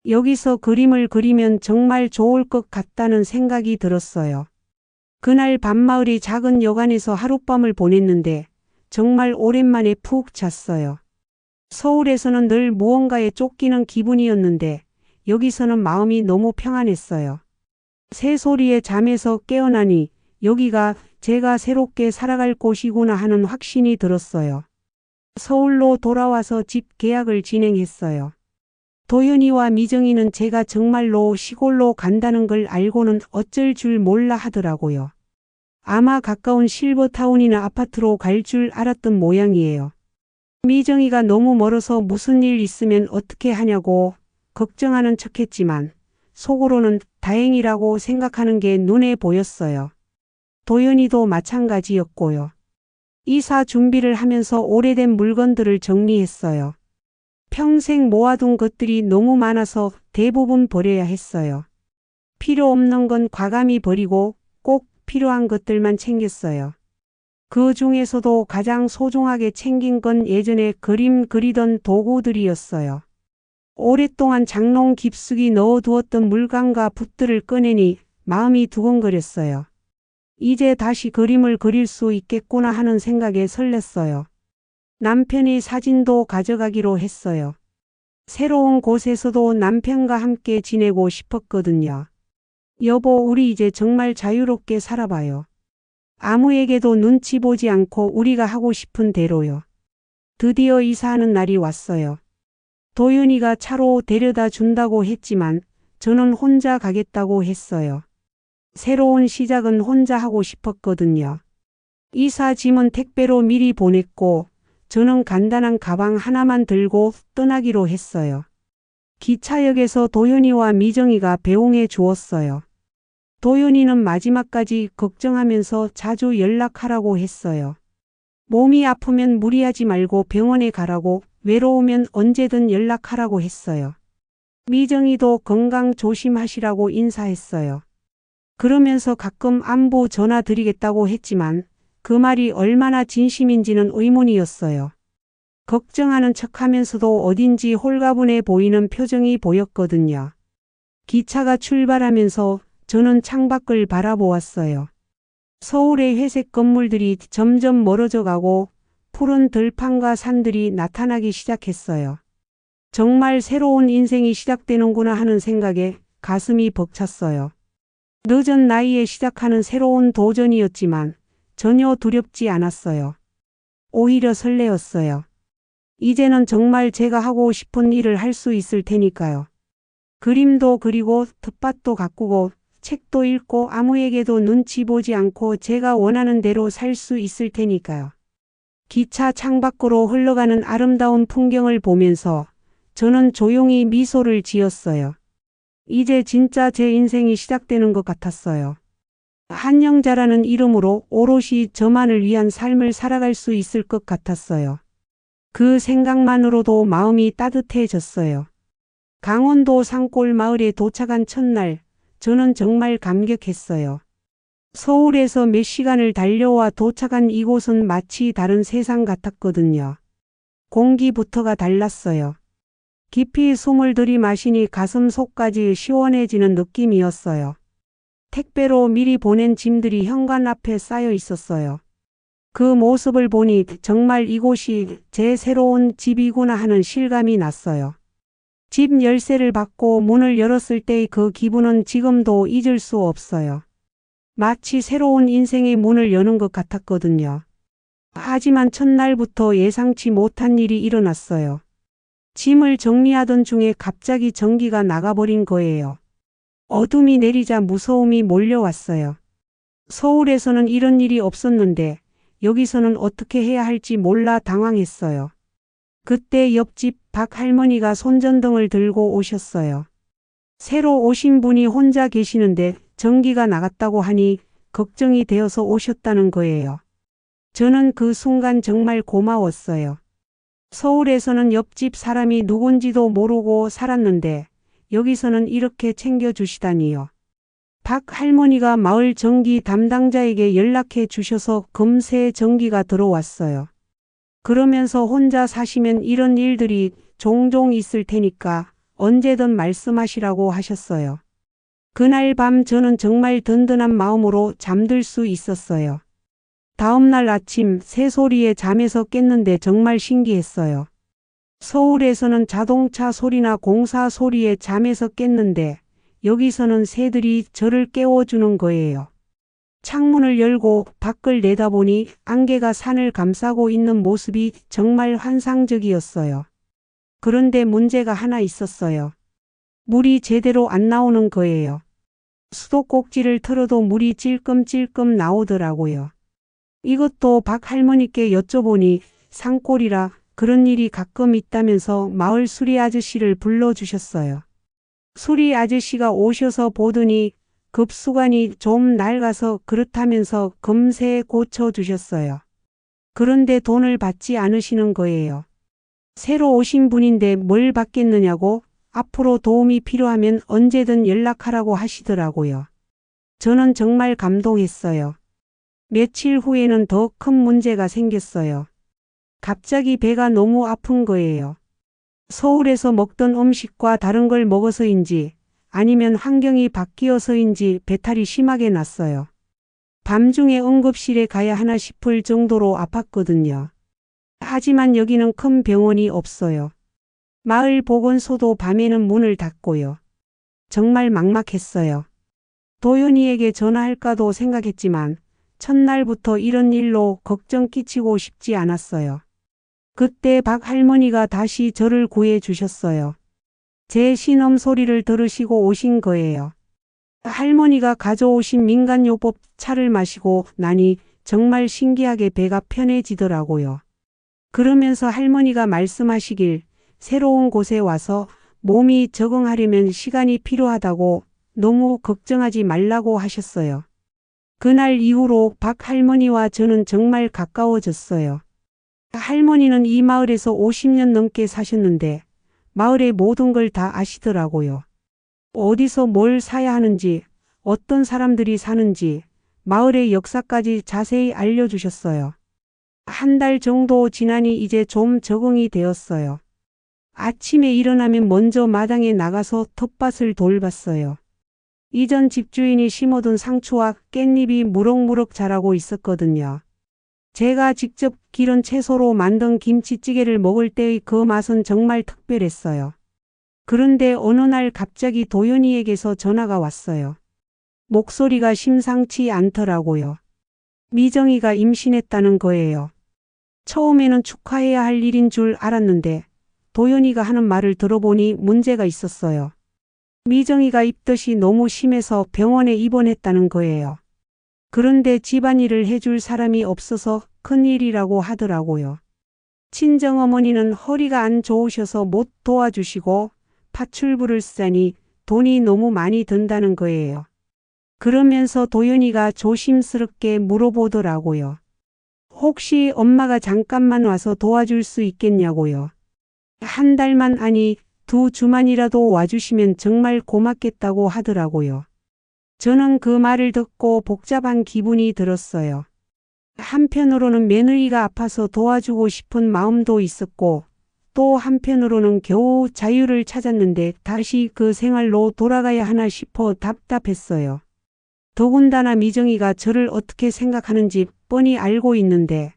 여기서 그림을 그리면 정말 좋을 것 같다는 생각이 들었어요. 그날 밤마을의 작은 여관에서 하룻밤을 보냈는데 정말 오랜만에 푹 잤어요. 서울에서는 늘 무언가에 쫓기는 기분이었는데 여기서는 마음이 너무 평안했어요. 새소리에 잠에서 깨어나니 여기가 제가 새롭게 살아갈 곳이구나 하는 확신이 들었어요. 서울로 돌아와서 집 계약을 진행했어요. 도연이와 미정이는 제가 정말로 시골로 간다는 걸 알고는 어쩔 줄 몰라 하더라고요. 아마 가까운 실버타운이나 아파트로 갈 줄 알았던 모양이에요. 미정이가 너무 멀어서 무슨 일 있으면 어떻게 하냐고 걱정하는 척했지만 속으로는 다행이라고 생각하는 게 눈에 보였어요. 도연이도 마찬가지였고요. 이사 준비를 하면서 오래된 물건들을 정리했어요. 평생 모아둔 것들이 너무 많아서 대부분 버려야 했어요. 필요 없는 건 과감히 버리고 꼭 필요한 것들만 챙겼어요. 그 중에서도 가장 소중하게 챙긴 건 예전에 그림 그리던 도구들이었어요. 오랫동안 장롱 깊숙이 넣어두었던 물감과 붓들을 꺼내니 마음이 두근거렸어요. 이제 다시 그림을 그릴 수 있겠구나 하는 생각에 설렜어요. 남편의 사진도 가져가기로 했어요. 새로운 곳에서도 남편과 함께 지내고 싶었거든요. 여보, 우리 이제 정말 자유롭게 살아봐요. 아무에게도 눈치 보지 않고 우리가 하고 싶은 대로요. 드디어 이사하는 날이 왔어요. 도윤이가 차로 데려다 준다고 했지만 저는 혼자 가겠다고 했어요. 새로운 시작은 혼자 하고 싶었거든요. 이사 짐은 택배로 미리 보냈고 저는 간단한 가방 하나만 들고 떠나기로 했어요. 기차역에서 도윤이와 미정이가 배웅해 주었어요. 도윤이는 마지막까지 걱정하면서 자주 연락하라고 했어요. 몸이 아프면 무리하지 말고 병원에 가라고, 외로우면 언제든 연락하라고 했어요. 미정이도 건강 조심하시라고 인사했어요. 그러면서 가끔 안부 전화 드리겠다고 했지만 그 말이 얼마나 진심인지는 의문이었어요. 걱정하는 척하면서도 어딘지 홀가분해 보이는 표정이 보였거든요. 기차가 출발하면서 저는 창밖을 바라보았어요. 서울의 회색 건물들이 점점 멀어져 가고 푸른 들판과 산들이 나타나기 시작했어요. 정말 새로운 인생이 시작되는구나 하는 생각에 가슴이 벅찼어요. 늦은 나이에 시작하는 새로운 도전이었지만 전혀 두렵지 않았어요. 오히려 설레었어요. 이제는 정말 제가 하고 싶은 일을 할 수 있을 테니까요. 그림도 그리고 텃밭도 가꾸고 책도 읽고 아무에게도 눈치 보지 않고 제가 원하는 대로 살 수 있을 테니까요. 기차 창밖으로 흘러가는 아름다운 풍경을 보면서 저는 조용히 미소를 지었어요. 이제 진짜 제 인생이 시작되는 것 같았어요. 한영자라는 이름으로 오롯이 저만을 위한 삶을 살아갈 수 있을 것 같았어요. 그 생각만으로도 마음이 따뜻해졌어요. 강원도 산골 마을에 도착한 첫날, 저는 정말 감격했어요. 서울에서 몇 시간을 달려와 도착한 이곳은 마치 다른 세상 같았거든요. 공기부터가 달랐어요. 깊이 숨을 들이마시니 가슴 속까지 시원해지는 느낌이었어요. 택배로 미리 보낸 짐들이 현관 앞에 쌓여 있었어요. 그 모습을 보니 정말 이곳이 제 새로운 집이구나 하는 실감이 났어요. 집 열쇠를 받고 문을 열었을 때의 그 기분은 지금도 잊을 수 없어요. 마치 새로운 인생의 문을 여는 것 같았거든요. 하지만 첫날부터 예상치 못한 일이 일어났어요. 짐을 정리하던 중에 갑자기 전기가 나가버린 거예요. 어둠이 내리자 무서움이 몰려왔어요. 서울에서는 이런 일이 없었는데 여기서는 어떻게 해야 할지 몰라 당황했어요. 그때 옆집 박 할머니가 손전등을 들고 오셨어요. 새로 오신 분이 혼자 계시는데 전기가 나갔다고 하니 걱정이 되어서 오셨다는 거예요. 저는 그 순간 정말 고마웠어요. 서울에서는 옆집 사람이 누군지도 모르고 살았는데 여기서는 이렇게 챙겨주시다니요. 박 할머니가 마을 전기 담당자에게 연락해 주셔서 금세 전기가 들어왔어요. 그러면서 혼자 사시면 이런 일들이 종종 있을 테니까 언제든 말씀하시라고 하셨어요. 그날 밤 저는 정말 든든한 마음으로 잠들 수 있었어요. 다음날 아침 새소리에 잠에서 깼는데 정말 신기했어요. 서울에서는 자동차 소리나 공사 소리에 잠에서 깼는데 여기서는 새들이 저를 깨워주는 거예요. 창문을 열고 밖을 내다보니 안개가 산을 감싸고 있는 모습이 정말 환상적이었어요. 그런데 문제가 하나 있었어요. 물이 제대로 안 나오는 거예요. 수도꼭지를 틀어도 물이 찔끔찔끔 나오더라고요. 이것도 박 할머니께 여쭤보니 산골이라 그런 일이 가끔 있다면서 마을 수리 아저씨를 불러주셨어요. 수리 아저씨가 오셔서 보더니 급수관이 좀 낡아서 그렇다면서 금세 고쳐주셨어요. 그런데 돈을 받지 않으시는 거예요. 새로 오신 분인데 뭘 받겠느냐고 앞으로 도움이 필요하면 언제든 연락하라고 하시더라고요. 저는 정말 감동했어요. 며칠 후에는 더 큰 문제가 생겼어요. 갑자기 배가 너무 아픈 거예요. 서울에서 먹던 음식과 다른 걸 먹어서인지 아니면 환경이 바뀌어서인지 배탈이 심하게 났어요. 밤중에 응급실에 가야 하나 싶을 정도로 아팠거든요. 하지만 여기는 큰 병원이 없어요. 마을 보건소도 밤에는 문을 닫고요. 정말 막막했어요. 도연이에게 전화할까도 생각했지만 첫날부터 이런 일로 걱정 끼치고 싶지 않았어요. 그때 박 할머니가 다시 저를 구해 주셨어요. 제 신음 소리를 들으시고 오신 거예요. 할머니가 가져오신 민간요법 차를 마시고 나니 정말 신기하게 배가 편해지더라고요. 그러면서 할머니가 말씀하시길 새로운 곳에 와서 몸이 적응하려면 시간이 필요하다고 너무 걱정하지 말라고 하셨어요. 그날 이후로 박 할머니와 저는 정말 가까워졌어요. 할머니는 이 마을에서 50년 넘게 사셨는데 마을의 모든 걸 다 아시더라고요. 어디서 뭘 사야 하는지, 어떤 사람들이 사는지, 마을의 역사까지 자세히 알려주셨어요. 한 달 정도 지나니 이제 좀 적응이 되었어요. 아침에 일어나면 먼저 마당에 나가서 텃밭을 돌봤어요. 이전 집주인이 심어둔 상추와 깻잎이 무럭무럭 자라고 있었거든요. 제가 직접 기른 채소로 만든 김치찌개를 먹을 때의 그 맛은 정말 특별했어요. 그런데 어느 날 갑자기 도연이에게서 전화가 왔어요. 목소리가 심상치 않더라고요. 미정이가 임신했다는 거예요. 처음에는 축하해야 할 일인 줄 알았는데 도연이가 하는 말을 들어보니 문제가 있었어요. 미정이가 입덧이 너무 심해서 병원에 입원했다는 거예요. 그런데 집안일을 해줄 사람이 없어서 큰일이라고 하더라고요. 친정어머니는 허리가 안 좋으셔서 못 도와주시고 파출부를 쓰자니 돈이 너무 많이 든다는 거예요. 그러면서 도연이가 조심스럽게 물어보더라고요. 혹시 엄마가 잠깐만 와서 도와줄 수 있겠냐고요. 한 달만 아니 2주만이라도 와주시면 정말 고맙겠다고 하더라고요. 저는 그 말을 듣고 복잡한 기분이 들었어요. 한편으로는 며느리가 아파서 도와주고 싶은 마음도 있었고 또 한편으로는 겨우 자유를 찾았는데 다시 그 생활로 돌아가야 하나 싶어 답답했어요. 더군다나 미정이가 저를 어떻게 생각하는지 뻔히 알고 있는데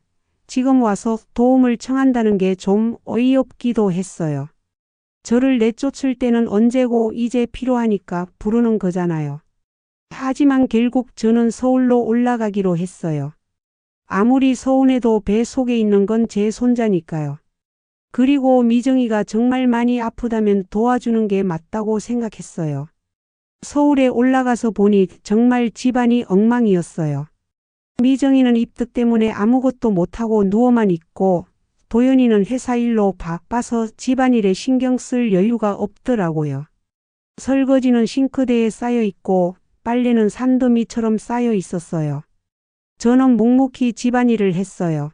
지금 와서 도움을 청한다는 게 좀 어이없기도 했어요. 저를 내쫓을 때는 언제고 이제 필요하니까 부르는 거잖아요. 하지만 결국 저는 서울로 올라가기로 했어요. 아무리 서운해도 배 속에 있는 건 제 손자니까요. 그리고 미정이가 정말 많이 아프다면 도와주는 게 맞다고 생각했어요. 서울에 올라가서 보니 정말 집안이 엉망이었어요. 미정이는 입덧 때문에 아무것도 못하고 누워만 있고 도연이는 회사 일로 바빠서 집안일에 신경 쓸 여유가 없더라고요. 설거지는 싱크대에 쌓여 있고 빨래는 산더미처럼 쌓여 있었어요. 저는 묵묵히 집안일을 했어요.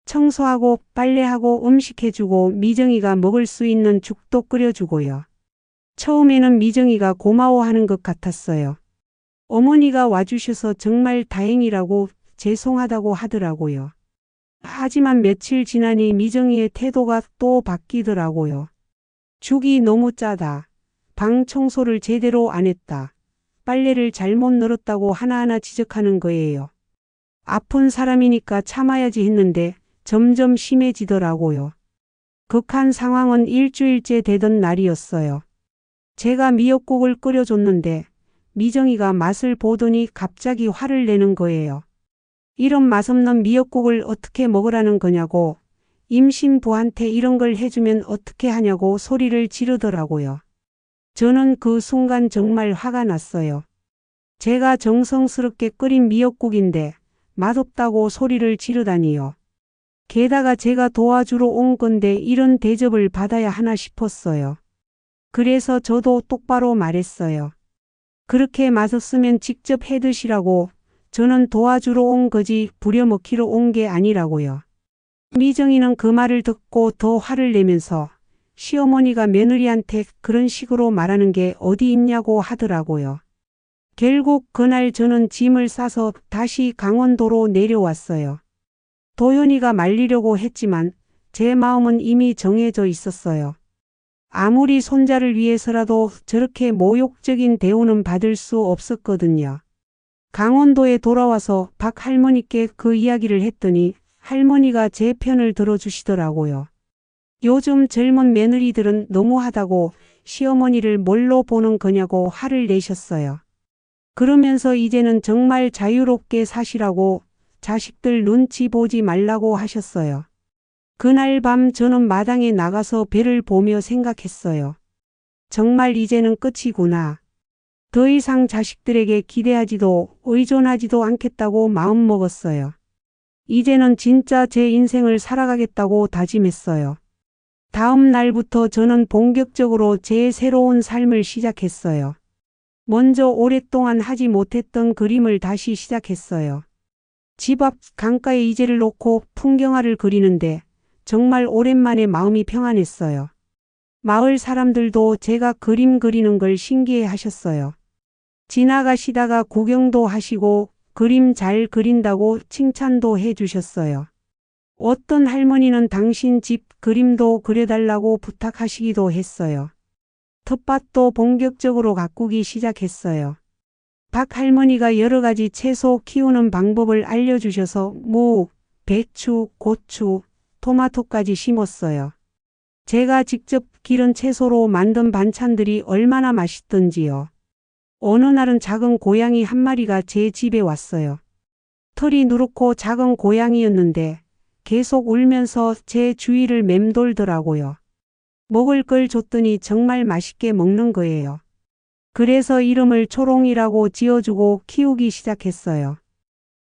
청소하고 빨래하고 음식해주고 미정이가 먹을 수 있는 죽도 끓여주고요. 처음에는 미정이가 고마워하는 것 같았어요. 어머니가 와주셔서 정말 다행이라고 죄송하다고 하더라고요. 하지만 며칠 지나니 미정이의 태도가 또 바뀌더라고요. 죽이 너무 짜다. 방 청소를 제대로 안 했다. 빨래를 잘못 널었다고 하나하나 지적하는 거예요. 아픈 사람이니까 참아야지 했는데 점점 심해지더라고요. 극한 상황은 일주일째 되던 날이었어요. 제가 미역국을 끓여줬는데 미정이가 맛을 보더니 갑자기 화를 내는 거예요. 이런 맛없는 미역국을 어떻게 먹으라는 거냐고, 임신부한테 이런 걸 해주면 어떻게 하냐고 소리를 지르더라고요. 저는 그 순간 정말 화가 났어요. 제가 정성스럽게 끓인 미역국인데 맛없다고 소리를 지르다니요. 게다가 제가 도와주러 온 건데 이런 대접을 받아야 하나 싶었어요. 그래서 저도 똑바로 말했어요. 그렇게 맛없으면 직접 해 드시라고. 저는 도와주러 온 거지 부려먹기로 온 게 아니라고요. 미정이는 그 말을 듣고 더 화를 내면서 시어머니가 며느리한테 그런 식으로 말하는 게 어디 있냐고 하더라고요. 결국 그날 저는 짐을 싸서 다시 강원도로 내려왔어요. 도연이가 말리려고 했지만 제 마음은 이미 정해져 있었어요. 아무리 손자를 위해서라도 저렇게 모욕적인 대우는 받을 수 없었거든요. 강원도에 돌아와서 박 할머니께 그 이야기를 했더니 할머니가 제 편을 들어주시더라고요. 요즘 젊은 며느리들은 너무하다고 시어머니를 뭘로 보는 거냐고 화를 내셨어요. 그러면서 이제는 정말 자유롭게 사시라고 자식들 눈치 보지 말라고 하셨어요. 그날 밤 저는 마당에 나가서 배를 보며 생각했어요. 정말 이제는 끝이구나. 더 이상 자식들에게 기대하지도 의존하지도 않겠다고 마음먹었어요. 이제는 진짜 제 인생을 살아가겠다고 다짐했어요. 다음 날부터 저는 본격적으로 제 새로운 삶을 시작했어요. 먼저 오랫동안 하지 못했던 그림을 다시 시작했어요. 집 앞 강가에 이제를 놓고 풍경화를 그리는데 정말 오랜만에 마음이 평안했어요. 마을 사람들도 제가 그림 그리는 걸 신기해 하셨어요. 지나가시다가 구경도 하시고 그림 잘 그린다고 칭찬도 해 주셨어요. 어떤 할머니는 당신 집 그림도 그려달라고 부탁하시기도 했어요. 텃밭도 본격적으로 가꾸기 시작했어요. 박 할머니가 여러 가지 채소 키우는 방법을 알려주셔서 무, 배추, 고추, 토마토까지 심었어요. 제가 직접 기른 채소로 만든 반찬들이 얼마나 맛있던지요. 어느 날은 작은 고양이 한 마리가 제 집에 왔어요. 털이 누렇고 작은 고양이였는데 계속 울면서 제 주위를 맴돌더라고요. 먹을 걸 줬더니 정말 맛있게 먹는 거예요. 그래서 이름을 초롱이라고 지어주고 키우기 시작했어요.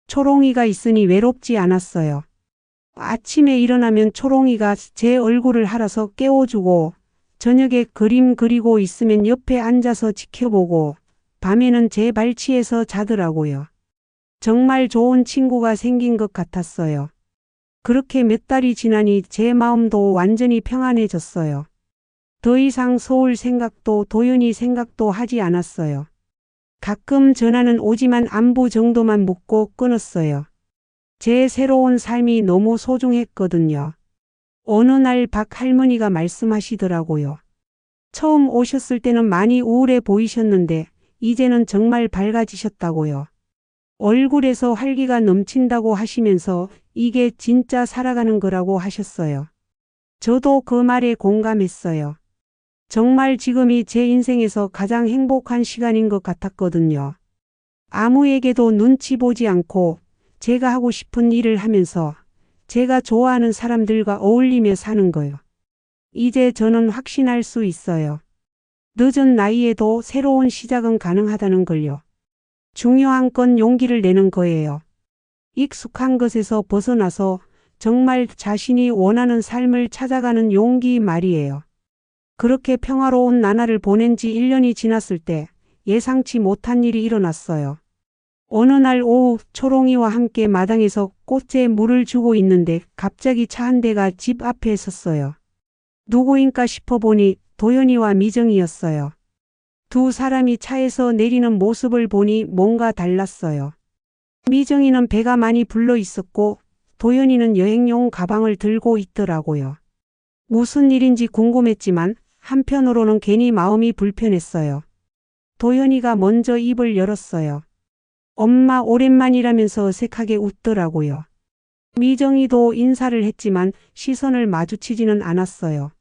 초롱이가 있으니 외롭지 않았어요. 아침에 일어나면 초롱이가 제 얼굴을 할아서 깨워주고, 저녁에 그림 그리고 있으면 옆에 앉아서 지켜보고, 밤에는 제 발치에서 자더라고요. 정말 좋은 친구가 생긴 것 같았어요. 그렇게 몇 달이 지나니 제 마음도 완전히 평안해졌어요. 더 이상 서울 생각도 도연이 생각도 하지 않았어요. 가끔 전화는 오지만 안부 정도만 묻고 끊었어요. 제 새로운 삶이 너무 소중했거든요. 어느 날 박 할머니가 말씀하시더라고요. 처음 오셨을 때는 많이 우울해 보이셨는데 이제는 정말 밝아지셨다고요. 얼굴에서 활기가 넘친다고 하시면서 이게 진짜 살아가는 거라고 하셨어요. 저도 그 말에 공감했어요. 정말 지금이 제 인생에서 가장 행복한 시간인 것 같았거든요. 아무에게도 눈치 보지 않고 제가 하고 싶은 일을 하면서 제가 좋아하는 사람들과 어울리며 사는 거요. 이제 저는 확신할 수 있어요. 늦은 나이에도 새로운 시작은 가능하다는 걸요. 중요한 건 용기를 내는 거예요. 익숙한 것에서 벗어나서 정말 자신이 원하는 삶을 찾아가는 용기 말이에요. 그렇게 평화로운 나날을 보낸 지 1년이 지났을 때 예상치 못한 일이 일어났어요. 어느 날 오후 초롱이와 함께 마당에서 꽃에 물을 주고 있는데 갑자기 차 한 대가 집 앞에 섰어요. 누구인가 싶어보니 도연이와 미정이었어요. 두 사람이 차에서 내리는 모습을 보니 뭔가 달랐어요. 미정이는 배가 많이 불러 있었고 도연이는 여행용 가방을 들고 있더라고요. 무슨 일인지 궁금했지만 한편으로는 괜히 마음이 불편했어요. 도연이가 먼저 입을 열었어요. 엄마 오랜만이라면서 어색하게 웃더라고요. 미정이도 인사를 했지만 시선을 마주치지는 않았어요.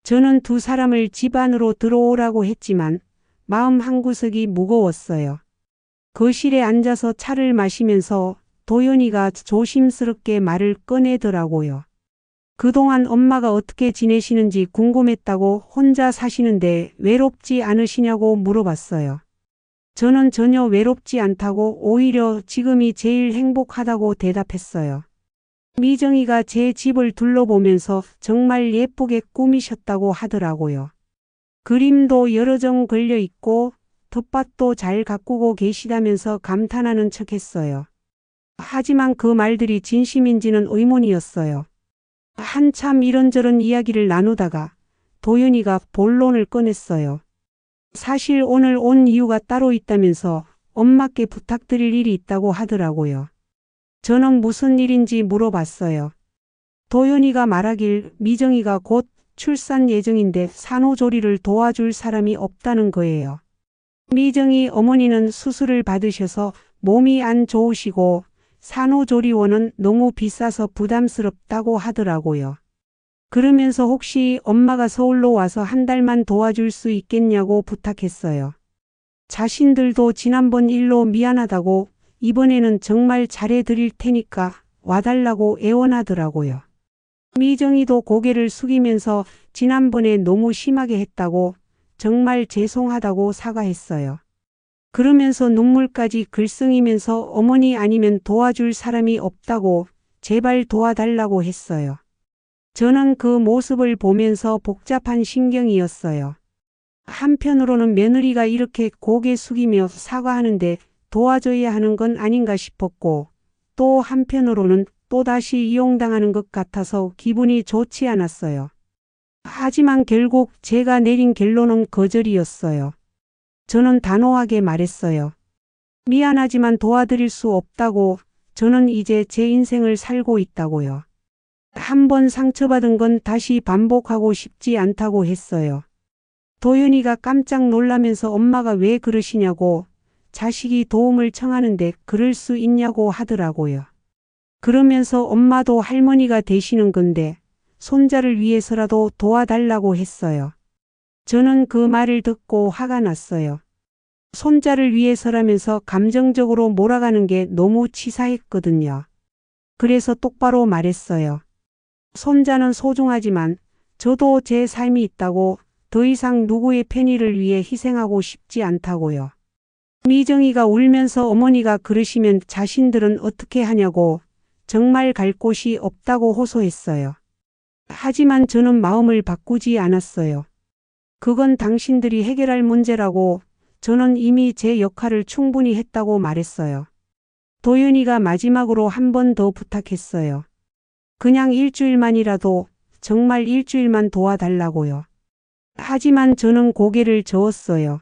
저는 두 사람을 집 안으로 들어오라고 했지만 마음 한구석이 무거웠어요. 거실에 앉아서 차를 마시면서 도연이가 조심스럽게 말을 꺼내더라고요. 그동안 엄마가 어떻게 지내시는지 궁금했다고 혼자 사시는데 외롭지 않으시냐고 물어봤어요. 저는 전혀 외롭지 않다고 오히려 지금이 제일 행복하다고 대답했어요. 미정이가 제 집을 둘러보면서 정말 예쁘게 꾸미셨다고 하더라고요. 그림도 여러 점 걸려 있고 텃밭도 잘 가꾸고 계시다면서 감탄하는 척했어요. 하지만 그 말들이 진심인지는 의문이었어요. 한참 이런저런 이야기를 나누다가 도연이가 본론을 꺼냈어요. 사실 오늘 온 이유가 따로 있다면서 엄마께 부탁드릴 일이 있다고 하더라고요. 저는 무슨 일인지 물어봤어요. 도연이가 말하길 미정이가 곧 출산 예정인데 산후조리를 도와줄 사람이 없다는 거예요. 미정이 어머니는 수술을 받으셔서 몸이 안 좋으시고 산후조리원은 너무 비싸서 부담스럽다고 하더라고요. 그러면서 혹시 엄마가 서울로 와서 한 달만 도와줄 수 있겠냐고 부탁했어요. 자신들도 지난번 일로 미안하다고 이번에는 정말 잘해드릴 테니까 와달라고 애원하더라고요. 미정이도 고개를 숙이면서 지난번에 너무 심하게 했다고 정말 죄송하다고 사과했어요. 그러면서 눈물까지 글썽이면서 어머니 아니면 도와줄 사람이 없다고 제발 도와달라고 했어요. 저는 그 모습을 보면서 복잡한 신경이었어요. 한편으로는 며느리가 이렇게 고개 숙이며 사과하는데 도와줘야 하는 건 아닌가 싶었고 또 한편으로는 또다시 이용당하는 것 같아서 기분이 좋지 않았어요. 하지만 결국 제가 내린 결론은 거절이었어요. 저는 단호하게 말했어요. 미안하지만 도와드릴 수 없다고. 저는 이제 제 인생을 살고 있다고요. 한 번 상처받은 건 다시 반복하고 싶지 않다고 했어요. 도연이가 깜짝 놀라면서 엄마가 왜 그러시냐고, 자식이 도움을 청하는데 그럴 수 있냐고 하더라고요. 그러면서 엄마도 할머니가 되시는 건데 손자를 위해서라도 도와달라고 했어요. 저는 그 말을 듣고 화가 났어요. 손자를 위해서라면서 감정적으로 몰아가는 게 너무 치사했거든요. 그래서 똑바로 말했어요. 손자는 소중하지만 저도 제 삶이 있다고, 더 이상 누구의 편의를 위해 희생하고 싶지 않다고요. 미정이가 울면서 어머니가 그러시면 자신들은 어떻게 하냐고, 정말 갈 곳이 없다고 호소했어요. 하지만 저는 마음을 바꾸지 않았어요. 그건 당신들이 해결할 문제라고, 저는 이미 제 역할을 충분히 했다고 말했어요. 도윤이가 마지막으로 한 번 더 부탁했어요. 그냥 일주일만이라도, 정말 일주일만 도와달라고요. 하지만 저는 고개를 저었어요.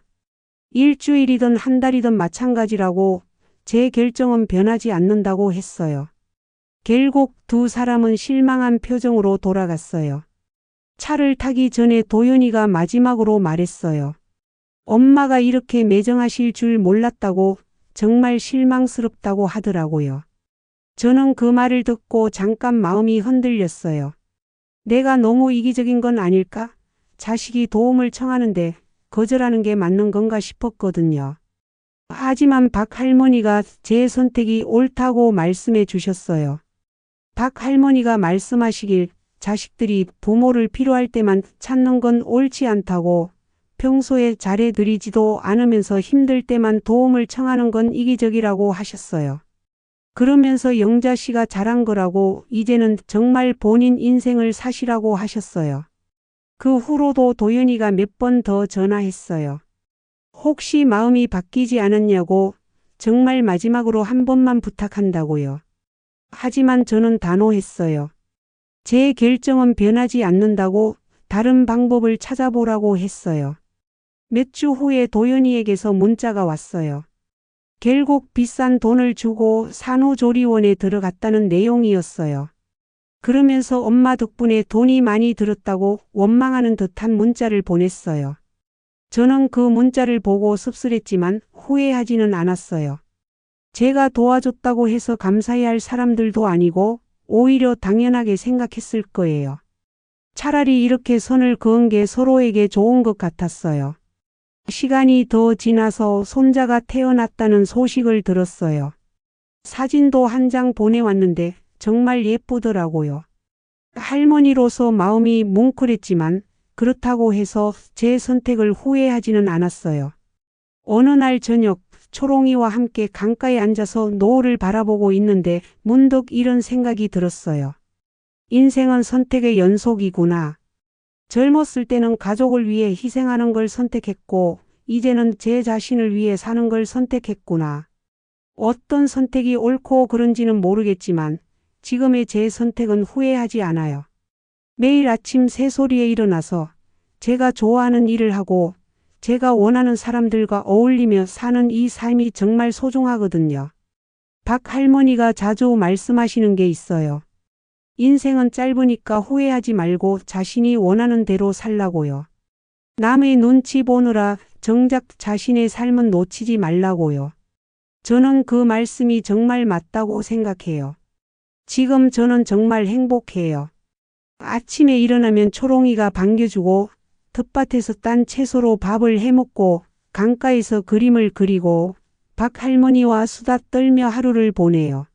일주일이든 한 달이든 마찬가지라고, 제 결정은 변하지 않는다고 했어요. 결국 두 사람은 실망한 표정으로 돌아갔어요. 차를 타기 전에 도윤이가 마지막으로 말했어요. 엄마가 이렇게 매정하실 줄 몰랐다고, 정말 실망스럽다고 하더라고요. 저는 그 말을 듣고 잠깐 마음이 흔들렸어요. 내가 너무 이기적인 건 아닐까? 자식이 도움을 청하는데 거절하는 게 맞는 건가 싶었거든요. 하지만 박 할머니가 제 선택이 옳다고 말씀해 주셨어요. 박 할머니가 말씀하시길, 자식들이 부모를 필요할 때만 찾는 건 옳지 않다고, 평소에 잘해드리지도 않으면서 힘들 때만 도움을 청하는 건 이기적이라고 하셨어요. 그러면서 영자 씨가 잘한 거라고, 이제는 정말 본인 인생을 사시라고 하셨어요. 그 후로도 도연이가 몇 번 더 전화했어요. 혹시 마음이 바뀌지 않았냐고, 정말 마지막으로 한 번만 부탁한다고요. 하지만 저는 단호했어요. 제 결정은 변하지 않는다고, 다른 방법을 찾아보라고 했어요. 몇 주 후에 도연이에게서 문자가 왔어요. 결국 비싼 돈을 주고 산후조리원에 들어갔다는 내용이었어요. 그러면서 엄마 덕분에 돈이 많이 들었다고 원망하는 듯한 문자를 보냈어요. 저는 그 문자를 보고 씁쓸했지만 후회하지는 않았어요. 제가 도와줬다고 해서 감사해야 할 사람들도 아니고 오히려 당연하게 생각했을 거예요. 차라리 이렇게 선을 그은 게 서로에게 좋은 것 같았어요. 시간이 더 지나서 손자가 태어났다는 소식을 들었어요. 사진도 한 장 보내왔는데 정말 예쁘더라고요. 할머니로서 마음이 뭉클했지만 그렇다고 해서 제 선택을 후회하지는 않았어요. 어느 날 저녁, 초롱이와 함께 강가에 앉아서 노을을 바라보고 있는데 문득 이런 생각이 들었어요. 인생은 선택의 연속이구나. 젊었을 때는 가족을 위해 희생하는 걸 선택했고, 이제는 제 자신을 위해 사는 걸 선택했구나. 어떤 선택이 옳고 그른지는 모르겠지만, 지금의 제 선택은 후회하지 않아요. 매일 아침 새소리에 일어나서 제가 좋아하는 일을 하고, 제가 원하는 사람들과 어울리며 사는 이 삶이 정말 소중하거든요. 박 할머니가 자주 말씀하시는 게 있어요. 인생은 짧으니까 후회하지 말고 자신이 원하는 대로 살라고요. 남의 눈치 보느라 정작 자신의 삶은 놓치지 말라고요. 저는 그 말씀이 정말 맞다고 생각해요. 지금 저는 정말 행복해요. 아침에 일어나면 초롱이가 반겨주고, 텃밭에서 딴 채소로 밥을 해먹고, 강가에서 그림을 그리고, 박 할머니와 수다 떨며 하루를 보내요.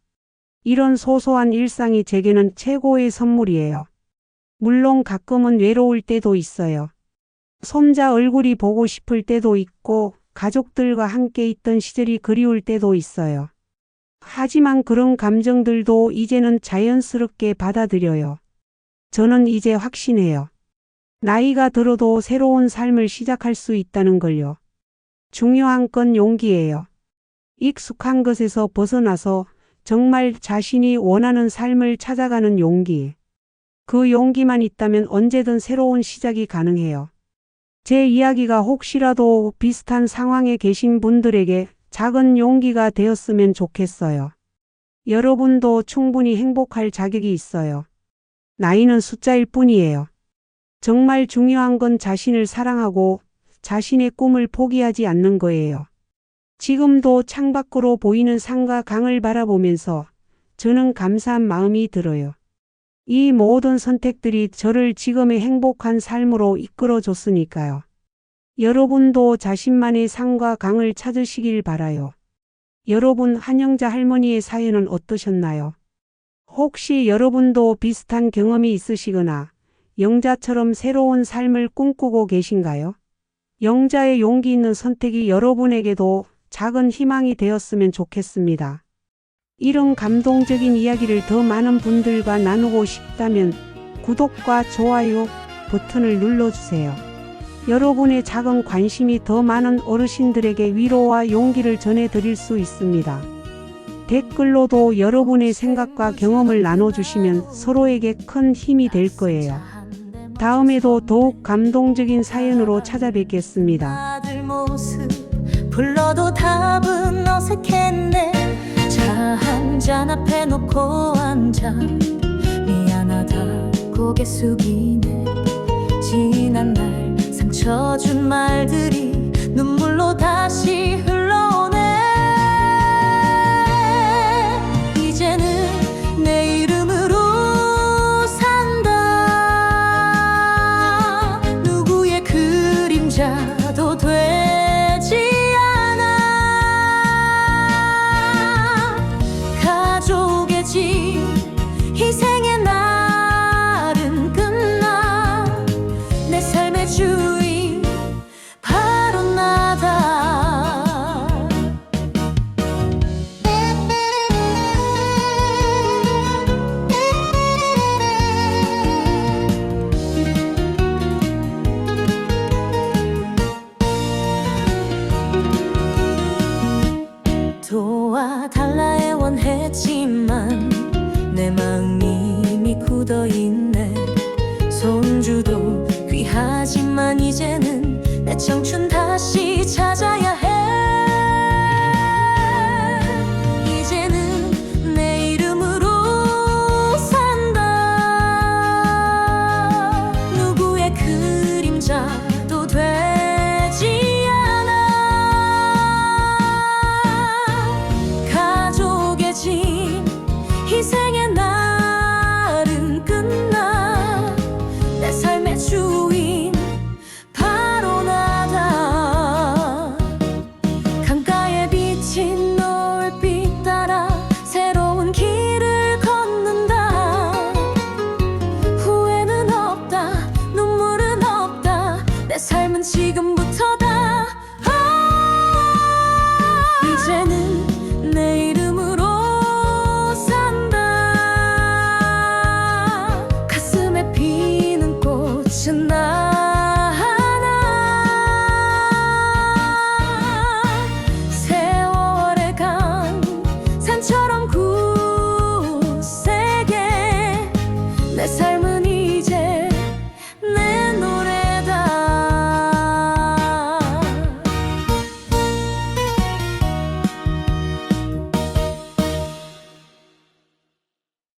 이런 소소한 일상이 제게는 최고의 선물이에요. 물론 가끔은 외로울 때도 있어요. 손자 얼굴이 보고 싶을 때도 있고, 가족들과 함께 있던 시절이 그리울 때도 있어요. 하지만 그런 감정들도 이제는 자연스럽게 받아들여요. 저는 이제 확신해요. 나이가 들어도 새로운 삶을 시작할 수 있다는 걸요. 중요한 건 용기예요. 익숙한 것에서 벗어나서 정말 자신이 원하는 삶을 찾아가는 용기. 그 용기만 있다면 언제든 새로운 시작이 가능해요. 제 이야기가 혹시라도 비슷한 상황에 계신 분들에게 작은 용기가 되었으면 좋겠어요. 여러분도 충분히 행복할 자격이 있어요. 나이는 숫자일 뿐이에요. 정말 중요한 건 자신을 사랑하고 자신의 꿈을 포기하지 않는 거예요. 지금도 창밖으로 보이는 산과 강을 바라보면서 저는 감사한 마음이 들어요. 이 모든 선택들이 저를 지금의 행복한 삶으로 이끌어 줬으니까요. 여러분도 자신만의 산과 강을 찾으시길 바라요. 여러분 한영자 할머니의 사연은 어떠셨나요? 혹시 여러분도 비슷한 경험이 있으시거나 영자처럼 새로운 삶을 꿈꾸고 계신가요? 영자의 용기 있는 선택이 여러분에게도 작은 희망이 되었으면 좋겠습니다. 이런 감동적인 이야기를 더 많은 분들과 나누고 싶다면 구독과 좋아요 버튼을 눌러주세요. 여러분의 작은 관심이 더 많은 어르신들에게 위로와 용기를 전해드릴 수 있습니다. 댓글로도 여러분의 생각과 경험을 나눠주시면 서로에게 큰 힘이 될 거예요. 다음에도 더욱 감동적인 사연으로 찾아뵙겠습니다. 아들 모습 불러도 답은 어색했네. 차 한잔 앞에 놓고 앉아 미안하다 고개 숙이네. 지난 날 상처 준 말들이 눈물로 다시 흘러오네. 이제는 내 이름으로 산다. 누구의 그림자도 되지 않아. 가족의 집 희생의 날은 끝나. 내 삶의 주인 바로 나다. 도와달라 애원했지만 내 마음이 이미 굳어있네. 손주도 귀하지만 이제는 내 청춘 다시 찾아야 해.